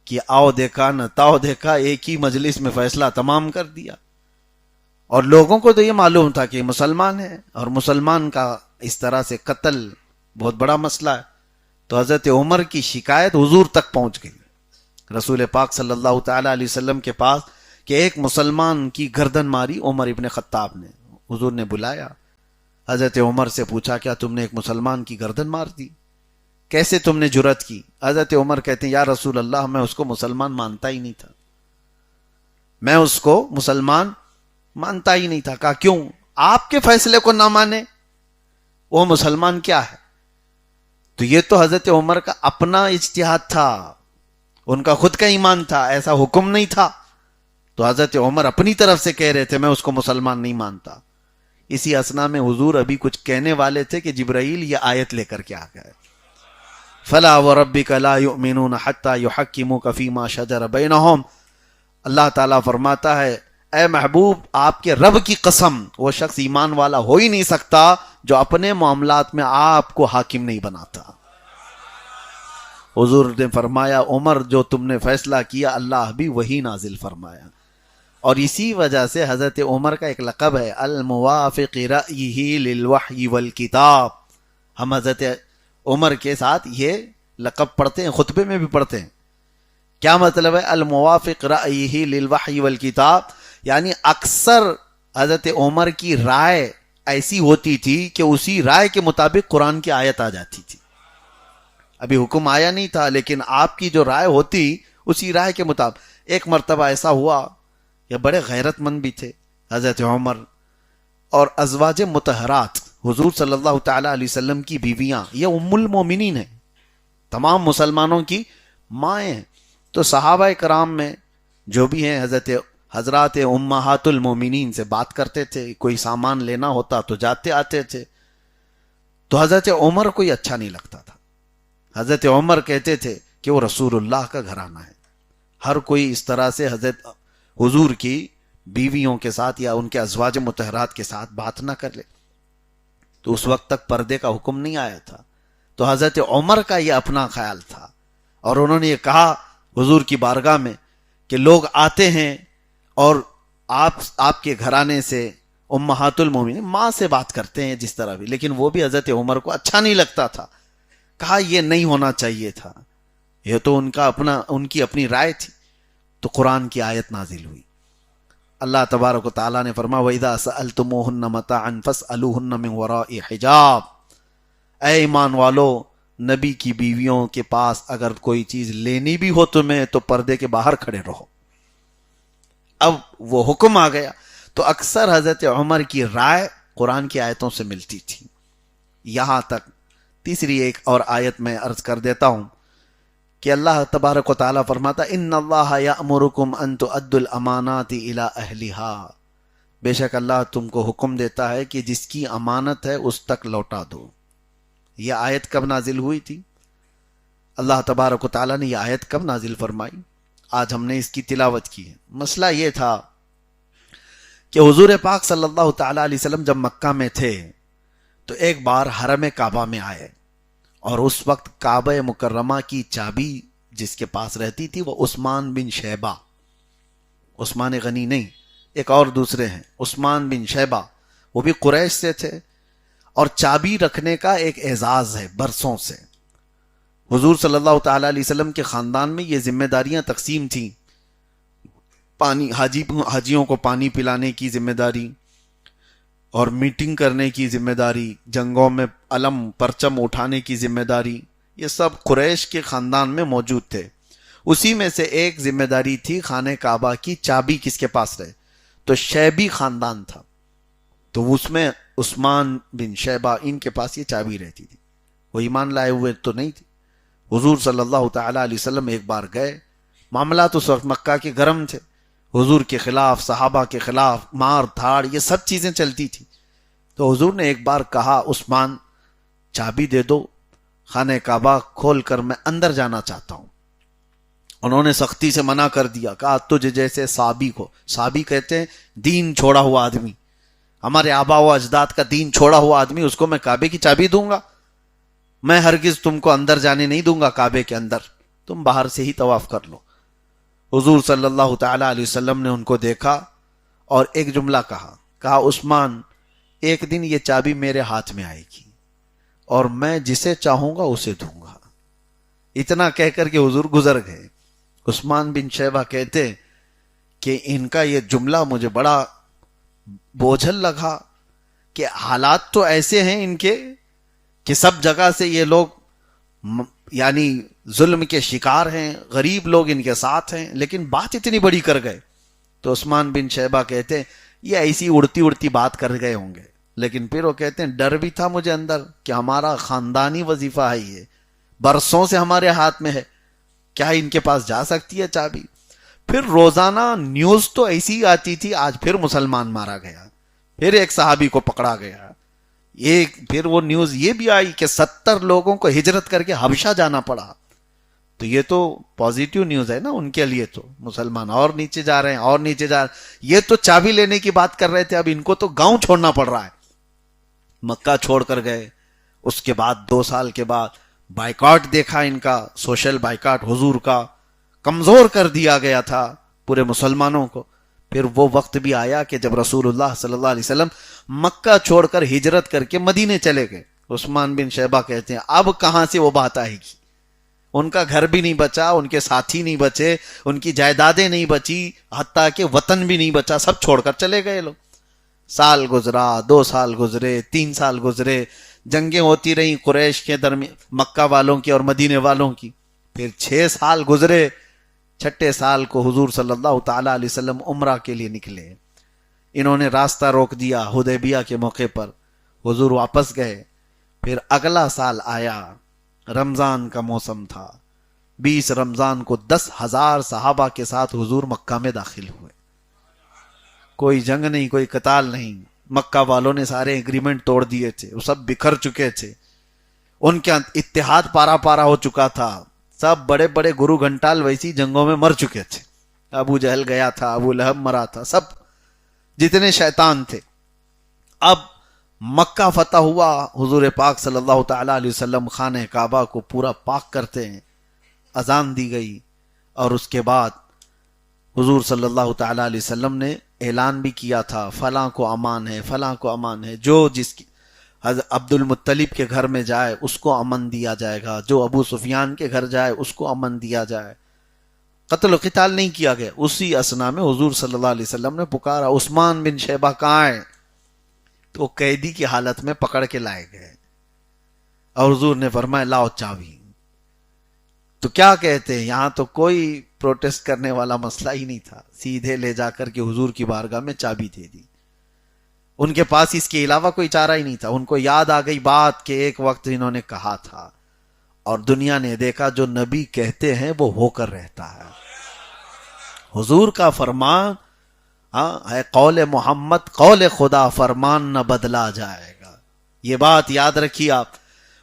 کہ آؤ دیکھا نہ تاؤ دیکھا, ایک ہی مجلس میں فیصلہ تمام کر دیا. اور لوگوں کو تو یہ معلوم تھا کہ مسلمان ہے اور مسلمان کا اس طرح سے قتل بہت بڑا مسئلہ ہے. تو حضرت عمر کی شکایت حضور تک پہنچ گئی, رسول پاک صلی اللہ تعالی علیہ وسلم کے پاس, کہ ایک مسلمان کی گردن ماری عمر ابن خطاب نے. حضور نے بلایا, حضرت عمر سے پوچھا کیا تم نے ایک مسلمان کی گردن مار دی؟ کیسے تم نے جرأت کی؟ حضرت عمر کہتے ہیں یا رسول اللہ میں اس کو مسلمان مانتا ہی نہیں تھا, میں اس کو مسلمان مانتا ہی نہیں تھا. کہا کیوں؟ آپ کے فیصلے کو نہ مانے وہ مسلمان کیا ہے؟ تو یہ تو حضرت عمر کا اپنا اجتہاد تھا, ان کا خود کا ایمان تھا, ایسا حکم نہیں تھا. تو حضرت عمر اپنی طرف سے کہہ رہے تھے میں اس کو مسلمان نہیں مانتا. اسی اسنا میں حضور ابھی کچھ کہنے والے تھے کہ جبرائیل یہ آیت لے کر کے آ گئے, فلا وربک لا یؤمنون حتی یحکموک فیما شجر بینہم. اللہ تعالیٰ فرماتا ہے اے محبوب آپ کے رب کی قسم, وہ شخص ایمان والا ہو ہی نہیں سکتا جو اپنے معاملات میں آپ کو حاکم نہیں بناتا. حضور نے فرمایا عمر جو تم نے فیصلہ کیا اللہ بھی وہی نازل فرمایا. اور اسی وجہ سے حضرت عمر کا ایک لقب ہے الموافق رأیہ للوحی والکتاب. ہم حضرت عمر کے ساتھ یہ لقب پڑھتے ہیں, خطبے میں بھی پڑھتے ہیں. کیا مطلب ہے الموافق رأیہ للوحی والکتاب؟ یعنی اکثر حضرت عمر کی رائے ایسی ہوتی تھی کہ اسی رائے کے مطابق قرآن کی آیت آ جاتی تھی. ابھی حکم آیا نہیں تھا، لیکن آپ کی جو رائے ہوتی اسی رائے کے مطابق. ایک مرتبہ ایسا ہوا، یہ بڑے غیرت مند بھی تھے حضرت عمر، اور ازواج مطہرات حضور صلی اللہ تعالی علیہ وسلم کی بیویاں یہ ام المومنین ہیں، تمام مسلمانوں کی مائیں ہیں. تو صحابہ کرام میں جو بھی ہیں حضرات امہات المومنین سے بات کرتے تھے، کوئی سامان لینا ہوتا تو جاتے آتے تھے. تو حضرت عمر کو یہ اچھا نہیں لگتا تھا. حضرت عمر کہتے تھے کہ وہ رسول اللہ کا گھرانہ ہے، ہر کوئی اس طرح سے حضرت حضور کی بیویوں کے ساتھ یا ان کے ازواج مطہرات کے ساتھ بات نہ کر لے. تو اس وقت تک پردے کا حکم نہیں آیا تھا. تو حضرت عمر کا یہ اپنا خیال تھا، اور انہوں نے یہ کہا حضور کی بارگاہ میں کہ لوگ آتے ہیں اور آپ کے گھرانے سے امہات المومنین ماں سے بات کرتے ہیں جس طرح بھی، لیکن وہ بھی حضرت عمر کو اچھا نہیں لگتا تھا. کہا یہ نہیں ہونا چاہیے تھا، یہ تو ان کی اپنی رائے تھی. تو قرآن کی آیت نازل ہوئی. اللہ تبارک و تعالیٰ نے فرمایا وَإِذَا سَأَلْتُمُوهُنَّ مَتَاعًا فَاسْأَلُوهُنَّ مِنْ وَرَاءِ حِجَابٍ. اے ایمان والو، نبی کی بیویوں کے پاس اگر کوئی چیز لینی بھی ہو تمہیں تو پردے کے باہر کھڑے رہو. اب وہ حکم آ گیا. تو اکثر حضرت عمر کی رائے قرآن کی آیتوں سے ملتی تھی. یہاں تک تیسری ایک اور آیت میں عرض کر دیتا ہوں کہ اللہ تبارک و تعالیٰ فرماتا ان اللہ یأمرکم ان تؤدوا الامانات الی اہلہا. بے شک اللہ تم کو حکم دیتا ہے کہ جس کی امانت ہے اس تک لوٹا دو. یہ آیت کب نازل ہوئی تھی؟ اللہ تبارک و تعالیٰ نے یہ آیت کب نازل فرمائی؟ آج ہم نے اس کی تلاوت کی ہے. مسئلہ یہ تھا کہ حضور پاک صلی اللہ تعالیٰ علیہ وسلم جب مکہ میں تھے تو ایک بار حرم کعبہ میں آئے، اور اس وقت کعبہ مکرمہ کی چابی جس کے پاس رہتی تھی وہ عثمان بن شیبہ، عثمان غنی نہیں، ایک اور دوسرے ہیں عثمان بن شیبہ، وہ بھی قریش سے تھے. اور چابی رکھنے کا ایک اعزاز ہے برسوں سے. حضور صلی اللہ تعالیٰ علیہ وسلم کے خاندان میں یہ ذمہ داریاں تقسیم تھیں. حاجیوں کو پانی پلانے کی ذمہ داری، اور میٹنگ کرنے کی ذمہ داری، جنگوں میں علم پرچم اٹھانے کی ذمہ داری، یہ سب قریش کے خاندان میں موجود تھے. اسی میں سے ایک ذمہ داری تھی خانہ کعبہ کی چابی کس کے پاس رہے. تو شیبی خاندان تھا، تو اس میں عثمان بن شیبہ ان کے پاس یہ چابی رہتی تھی. وہ ایمان لائے ہوئے تو نہیں تھے. حضور صلی اللہ تعالیٰ علیہ وسلم ایک بار گئے، معاملات اس وقت مکہ کے گرم تھے، حضور کے خلاف صحابہ کے خلاف مار دھاڑ یہ سب چیزیں چلتی تھی. تو حضور نے ایک بار کہا عثمان چابی دے دو، خانہ کعبہ کھول کر میں اندر جانا چاہتا ہوں. انہوں نے سختی سے منع کر دیا، کہا تجھ جیسے سابی کو، سابی کہتے ہیں دین چھوڑا ہوا آدمی، ہمارے آبا و اجداد کا دین چھوڑا ہوا آدمی، اس کو میں کعبے کی چابی دوں گا؟ میں ہرگز تم کو اندر جانے نہیں دوں گا کعبے کے اندر، تم باہر سے ہی طواف کر لو. حضور صلی اللہ تعالیٰ علیہ وسلم نے ان کو دیکھا اور ایک جملہ کہا عثمان ایک دن یہ چابی میرے ہاتھ میں آئے گی اور میں جسے چاہوں گا اسے دوں گا. اتنا کہہ کر کے حضور گزر گئے. عثمان بن شیبہ کہتے کہ ان کا یہ جملہ مجھے بڑا بوجھل لگا کہ حالات تو ایسے ہیں ان کے کہ سب جگہ سے یہ لوگ یعنی ظلم کے شکار ہیں، غریب لوگ ان کے ساتھ ہیں، لیکن بات اتنی بڑی کر گئے. تو عثمان بن شیبہ کہتے یہ ایسی اڑتی اڑتی بات کر گئے ہوں گے، لیکن پھر وہ کہتے ہیں ڈر بھی تھا مجھے اندر کہ ہمارا خاندانی وظیفہ ہے، یہ برسوں سے ہمارے ہاتھ میں ہے، کیا ان کے پاس جا سکتی ہے چابی؟ پھر روزانہ نیوز تو ایسی آتی تھی، آج پھر مسلمان مارا گیا، پھر ایک صحابی کو پکڑا گیا، پھر وہ نیوز یہ بھی آئی کہ 70 لوگوں کو ہجرت کر کے حبشہ جانا پڑا. تو یہ تو پازیٹیو نیوز ہے نا ان کے لیے، تو مسلمان اور نیچے جا رہے ہیں اور نیچے جا رہے ہیں. یہ تو چابی لینے کی بات کر رہے تھے، اب ان کو تو گاؤں چھوڑنا پڑ رہا ہے. مکہ چھوڑ کر گئے. اس کے بعد 2 سال کے بعد بائیکاٹ دیکھا ان کا، سوشل بائیکاٹ حضور کا، کمزور کر دیا گیا تھا پورے مسلمانوں کو. پھر وہ وقت بھی آیا کہ جب رسول اللہ صلی اللہ علیہ وسلم مکہ چھوڑ کر ہجرت کر کے مدینے چلے گئے. عثمان بن شیبہ کہتے ہیں اب کہاں سے وہ بات آئے گی؟ ان کا گھر بھی نہیں بچا، ان کے ساتھی نہیں بچے، ان کی جائیدادیں نہیں بچی، حتیٰ کہ وطن بھی نہیں بچا، سب چھوڑ کر چلے گئے لوگ. سال گزرا، 2 سال گزرے، 3 سال گزرے، جنگیں ہوتی رہیں قریش کے درمیان، مکہ والوں کی اور مدینے والوں کی. پھر 6 سال گزرے. 6 سال کو حضور صلی اللہ تعالی علیہ وسلم عمرہ کے لیے نکلے. انہوں نے راستہ روک دیا حدیبیہ کے موقع پر. حضور واپس گئے. پھر اگلا سال آیا، رمضان کا موسم تھا. 20 رمضان کو 10,000 صحابہ کے ساتھ حضور مکہ میں داخل ہوئے. کوئی جنگ نہیں، کوئی قتال نہیں. مکہ والوں نے سارے ایگریمنٹ توڑ دیے تھے، وہ سب بکھر چکے تھے، ان کے اتحاد پارا پارا ہو چکا تھا. سب بڑے بڑے گرو گھنٹال ویسی جنگوں میں مر چکے تھے. ابو جہل گیا تھا، ابو لہب مرا تھا، سب جتنے شیطان تھے. اب مکہ فتح ہوا. حضور پاک صلی اللہ تعالی علیہ وسلم خانہ کعبہ کو پورا پاک کرتے ہیں. اذان دی گئی اور اس کے بعد حضور صلی اللہ تعالی علیہ وسلم نے اعلان بھی کیا تھا، فلاں کو امان ہے، فلاں کو امان ہے. جو جس کی حضرت عبد المطلب کے گھر میں جائے اس کو امن دیا جائے گا، جو ابو سفیان کے گھر جائے اس کو امن دیا جائے. قتل و قتال نہیں کیا گیا. اسی اسنا میں حضور صلی اللہ علیہ وسلم نے پکارا، عثمان بن شیبہ کہاں ہے؟ تو قیدی کی حالت میں پکڑ کے لائے گئے اور حضور نے فرمایا لاؤ چابی. تو کیا کہتے ہیں، یہاں تو کوئی پروٹیسٹ کرنے والا مسئلہ ہی نہیں تھا. سیدھے لے جا کر کے حضور کی بارگاہ میں چابی دے دی. ان کے پاس اس کے علاوہ کوئی چارہ ہی نہیں تھا. ان کو یاد آ گئی بات کہ ایک وقت انہوں نے کہا تھا، اور دنیا نے دیکھا جو نبی کہتے ہیں وہ ہو کر رہتا ہے. حضور کا فرمان ہے قول محمد قول خدا، فرمان نہ بدلا جائے گا. یہ بات یاد رکھیے آپ.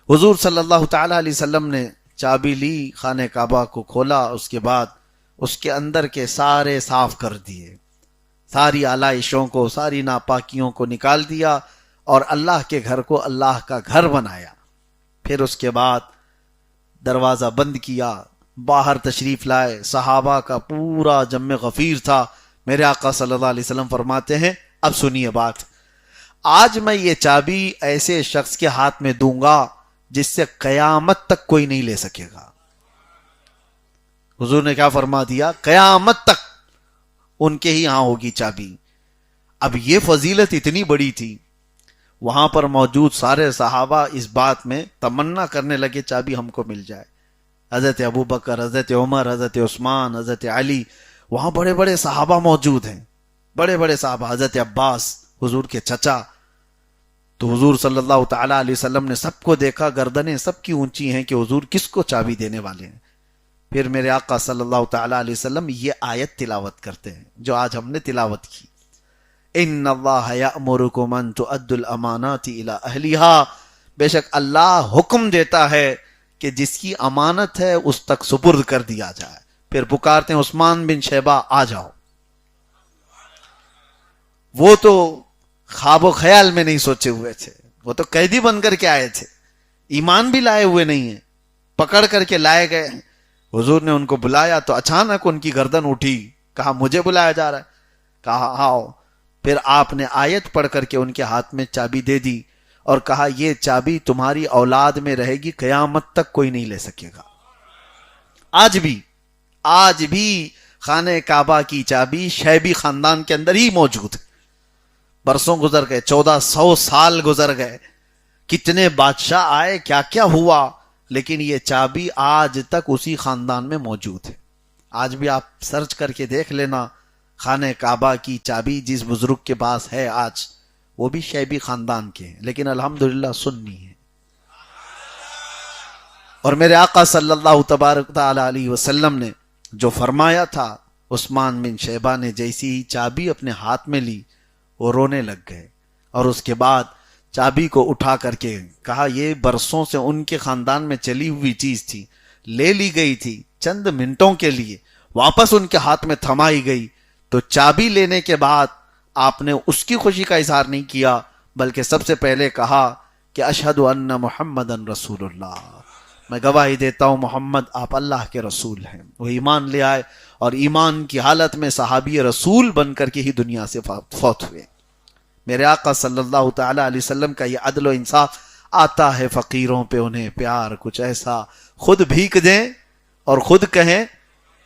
حضور صلی اللہ تعالی علیہ وسلم نے چابی لی، خانہ کعبہ کو کھولا، اس کے بعد اس کے اندر کے سارے صاف کر دیے، ساری آلائشوں کو، ساری ناپاکیوں کو نکال دیا اور اللہ کے گھر کو اللہ کا گھر بنایا. پھر اس کے بعد دروازہ بند کیا، باہر تشریف لائے. صحابہ کا پورا جم غفیر تھا. میرے آقا صلی اللہ علیہ وسلم فرماتے ہیں اب سنیے بات، آج میں یہ چابی ایسے شخص کے ہاتھ میں دوں گا جس سے قیامت تک کوئی نہیں لے سکے گا. حضور نے کیا فرما دیا؟ قیامت تک ان کے ہی ہاں ہوگی چابی. اب یہ فضیلت اتنی بڑی تھی، وہاں پر موجود سارے صحابہ اس بات میں تمنا کرنے لگے چابی ہم کو مل جائے. حضرت ابو بکر، حضرت عمر، حضرت عثمان، حضرت علی، وہاں بڑے بڑے صحابہ موجود ہیں، بڑے بڑے صحابہ، حضرت عباس حضور کے چچا. تو حضور صلی اللہ تعالی علیہ وسلم نے سب کو دیکھا، گردنیں سب کی اونچی ہیں کہ حضور کس کو چابی دینے والے ہیں. پھر میرے آقا صلی اللہ تعالی علیہ وسلم یہ آیت تلاوت کرتے ہیں جو آج ہم نے تلاوت کی، ان اللہ یأمرکم ان تؤدوا الامانات الی اہلھا، بے شک اللہ حکم دیتا ہے کہ جس کی امانت ہے اس تک سپرد کر دیا جائے. پھر پکارتے ہیں عثمان بن شیبہ آ جاؤ. وہ تو خواب و خیال میں نہیں سوچے ہوئے تھے، وہ تو قیدی بن کر کے آئے تھے، ایمان بھی لائے ہوئے نہیں ہیں، پکڑ کر کے لائے گئے. حضور نے ان کو بلایا تو اچانک ان کی گردن اٹھی. کہا مجھے بلایا جا رہا ہے؟ کہا آؤ. پھر آپ نے آیت پڑھ کر کے ان کے ہاتھ میں چابی دے دی اور کہا یہ چابی تمہاری اولاد میں رہے گی، قیامت تک کوئی نہیں لے سکے گا. آج بھی خانہ کعبہ کی چابی شیبی خاندان کے اندر ہی موجود ہے. برسوں گزر گئے، 1400 سال گزر گئے، کتنے بادشاہ آئے، کیا کیا ہوا، لیکن یہ چابی آج تک اسی خاندان میں موجود ہے. آج بھی آپ سرچ کر کے دیکھ لینا، خانہ کعبہ کی چابی جس بزرگ کے پاس ہے آج، وہ بھی شیبی خاندان کے ہیں، لیکن الحمدللہ سنی ہے. اور میرے آقا صلی اللہ تبارک تعالی علیہ وسلم نے جو فرمایا تھا، عثمان بن شیبہ نے جیسی ہی چابی اپنے ہاتھ میں لی وہ رونے لگ گئے، اور اس کے بعد چابی کو اٹھا کر کے کہا یہ برسوں سے ان کے خاندان میں چلی ہوئی چیز تھی، لے لی گئی تھی چند منٹوں کے لیے، واپس ان کے ہاتھ میں تھمائی گئی. تو چابی لینے کے بعد آپ نے اس کی خوشی کا اظہار نہیں کیا، بلکہ سب سے پہلے کہا کہ اشہد ان محمدن رسول اللہ، میں گواہی دیتا ہوں محمد آپ اللہ کے رسول ہیں. وہ ایمان لے آئے اور ایمان کی حالت میں صحابی رسول بن کر کے ہی دنیا سے فوت ہوئے. میرے آقا صلی اللہ تعالی علیہ وسلم کا یہ عدل و انصاف آتا ہے فقیروں پہ انہیں پیار کچھ ایسا، خود بھیک دیں اور خود کہیں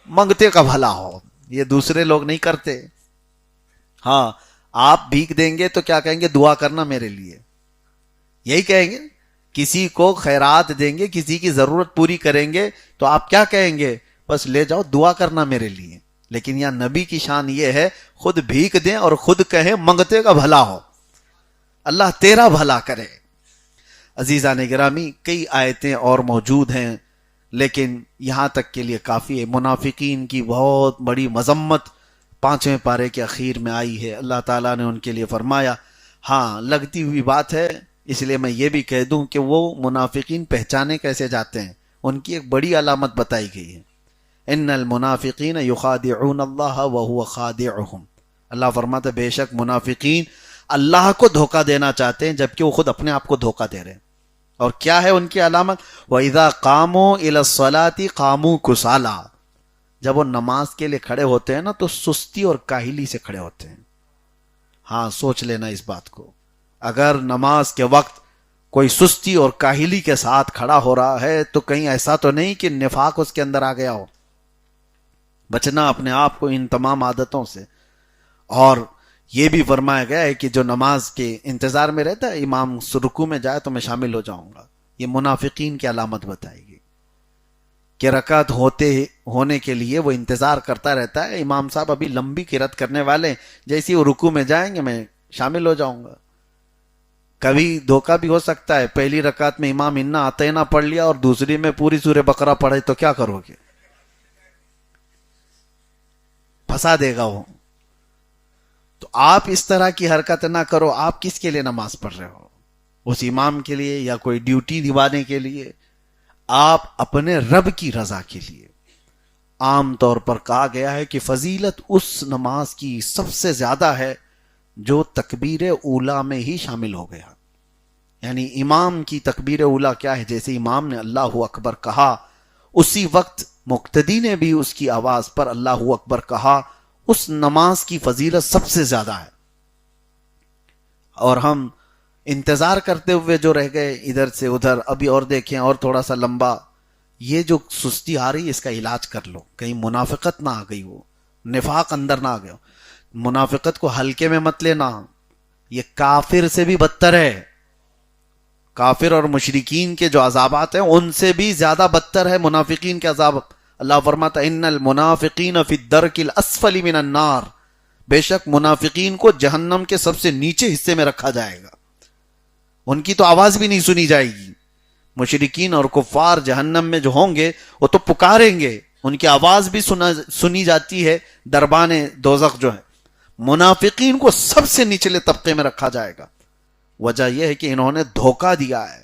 منگتے کا بھلا ہو. یہ دوسرے لوگ نہیں کرتے. ہاں آپ بھیک دیں گے تو کیا کہیں گے؟ دعا کرنا میرے لیے، یہی کہیں گے. کسی کو خیرات دیں گے، کسی کی ضرورت پوری کریں گے تو آپ کیا کہیں گے؟ بس لے جاؤ، دعا کرنا میرے لیے. لیکن یہاں نبی کی شان یہ ہے خود بھیک دیں اور خود کہیں منگتے کا بھلا ہو، اللہ تیرا بھلا کرے. عزیزان گرامی، کئی آیتیں اور موجود ہیں لیکن یہاں تک کے لیے کافی ہے. منافقین کی بہت بڑی مذمت 5ویں پارے کے اخیر میں آئی ہے. اللہ تعالیٰ نے ان کے لیے فرمایا، ہاں لگتی ہوئی بات ہے اس لیے میں یہ بھی کہہ دوں کہ وہ منافقین پہچانے کیسے جاتے ہیں. ان کی ایک بڑی علامت بتائی گئی ہے، ان المنافقین یخادعون اللہ وہو خادعہم. اللہ فرماتا ہے بے شک منافقین اللہ کو دھوکہ دینا چاہتے ہیں جبکہ وہ خود اپنے آپ کو دھوکہ دے رہے ہیں. اور کیا ہے ان کی علامت؟ وَإِذَا قَامُوا إِلَى الصَّلَاةِ قَامُوا كُسَالَىٰ. جب وہ نماز کے لیے کھڑے ہوتے ہیں نا تو سستی اور کاہلی سے کھڑے ہوتے ہیں. ہاں سوچ لینا اس بات کو، اگر نماز کے وقت کوئی سستی اور کاہلی کے ساتھ کھڑا ہو رہا ہے تو کہیں ایسا تو نہیں کہ نفاق اس کے اندر آ گیا ہو. بچنا اپنے آپ کو ان تمام عادتوں سے. اور یہ بھی فرمایا گیا ہے کہ جو نماز کے انتظار میں رہتا ہے امام رکوع میں جائے تو میں شامل ہو جاؤں گا. یہ منافقین کی علامت بتائی گئی کہ رکعت ہونے کے لیے وہ انتظار کرتا رہتا ہے، امام صاحب ابھی لمبی قرات کرنے والے، جیسے وہ رکوع میں جائیں گے میں شامل ہو جاؤں گا. کبھی دھوکہ بھی ہو سکتا ہے، پہلی رکعت میں امام انا اعطینا پڑھ لیا اور دوسری میں پوری سورہ بقرہ پڑھے تو کیا کرو گے؟ پھنسا دے گا وہ. تو آپ اس طرح کی حرکت نہ کرو. آپ کس کے لیے نماز پڑھ رہے ہو؟ اس امام کے لیے یا کوئی ڈیوٹی نبھانے کے لیے؟ آپ اپنے رب کی رضا کے لیے. عام طور پر کہا گیا ہے کہ فضیلت اس نماز کی سب سے زیادہ ہے جو تکبیر اولا میں ہی شامل ہو گیا. یعنی امام کی تکبیر اولا کیا ہے؟ جیسے امام نے اللہ اکبر کہا اسی وقت مقتدی نے بھی اس کی آواز پر اللہ اکبر کہا. اس نماز کی فضیلت سب سے زیادہ ہے. اور ہم انتظار کرتے ہوئے جو رہ گئے ادھر سے ادھر، ابھی اور دیکھیں اور تھوڑا سا لمبا. یہ جو سستی آ رہی ہے اس کا علاج کر لو، کہیں منافقت نہ آ گئی ہو، نفاق اندر نہ آ گیا. منافقت کو ہلکے میں مت لینا، یہ کافر سے بھی بدتر ہے. کافر اور مشرکین کے جو عذابات ہیں ان سے بھی زیادہ بدتر ہے منافقین کے عذاب. اللہ فرماتا ان المنافقین فی الدرک الاسفل من النار. بے شک منافقین کو جہنم کے سب سے نیچے حصے میں رکھا جائے گا، ان کی تو آواز بھی نہیں سنی جائے گی. مشرکین اور کفار جہنم میں جو ہوں گے وہ تو پکاریں گے، ان کی آواز بھی سنی جاتی ہے دربان دوزخ جو ہے. منافقین کو سب سے نچلے طبقے میں رکھا جائے گا. وجہ یہ ہے کہ انہوں نے دھوکہ دیا ہے،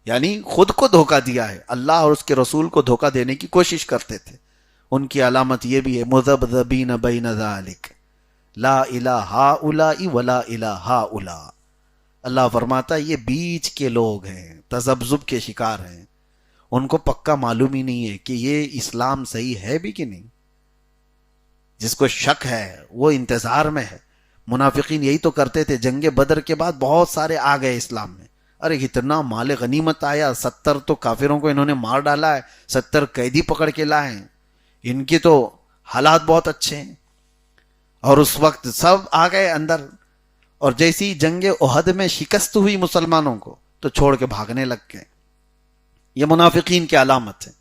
یعنی خود کو دھوکہ دیا ہے. اللہ اور اس کے رسول کو دھوکہ دینے کی کوشش کرتے تھے. ان کی علامت یہ بھی ہے مذبذبین بین ذالک لا الہ ہؤلاء ولا الہ ہؤلاء. اللہ فرماتا ہے یہ بیچ کے لوگ ہیں، تذبذب کے شکار ہیں. ان کو پکا معلوم ہی نہیں ہے کہ یہ اسلام صحیح ہے بھی کہ نہیں. جس کو شک ہے وہ انتظار میں ہے. منافقین یہی تو کرتے تھے. جنگ بدر کے بعد بہت سارے آ گئے اسلام میں. ارے اتنا مال غنیمت آیا، 70 تو کافروں کو انہوں نے مار ڈالا ہے، 70 قیدی پکڑ کے لائے ہیں. ان کی تو حالات بہت اچھے ہیں. اور اس وقت سب آ گئے اندر، اور جیسی جنگ احد میں شکست ہوئی مسلمانوں کو تو چھوڑ کے بھاگنے لگ گئے. یہ منافقین کی علامت ہے.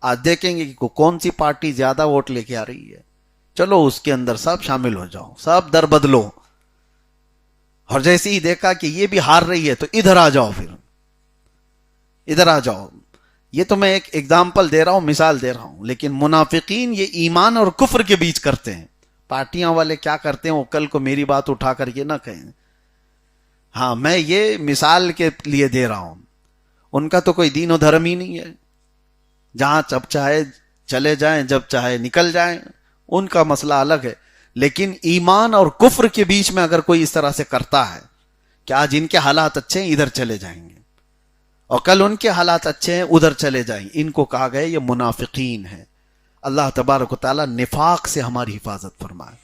آج دیکھیں گے کہ کون سی پارٹی زیادہ ووٹ لے کے آ رہی ہے، چلو اس کے اندر سب شامل ہو جاؤ، سب در بدلو. اور جیسے ہی دیکھا کہ یہ بھی ہار رہی ہے تو ادھر آ جاؤ، پھر ادھر آ جاؤ. یہ تو میں ایک ایگزامپل دے رہا ہوں، مثال دے رہا ہوں. لیکن منافقین یہ ایمان اور کفر کے بیچ کرتے ہیں. پارٹیاں والے کیا کرتے ہیں وہ کل کو میری بات اٹھا کر کے نہ کہیں. ہاں میں یہ مثال کے لیے دے رہا ہوں. ان کا تو کوئی دین و دھرم ہی نہیں ہے. جہاں جب چاہے چلے جائیں، جب چاہے نکل جائیں، ان کا مسئلہ الگ ہے. لیکن ایمان اور کفر کے بیچ میں اگر کوئی اس طرح سے کرتا ہے کہ آج ان کے حالات اچھے ہیں ادھر چلے جائیں گے، اور کل ان کے حالات اچھے ہیں ادھر چلے جائیں گے، ان کو کہا گیا یہ منافقین ہے. اللہ تبارک و تعالی نفاق سے ہماری حفاظت فرمائے.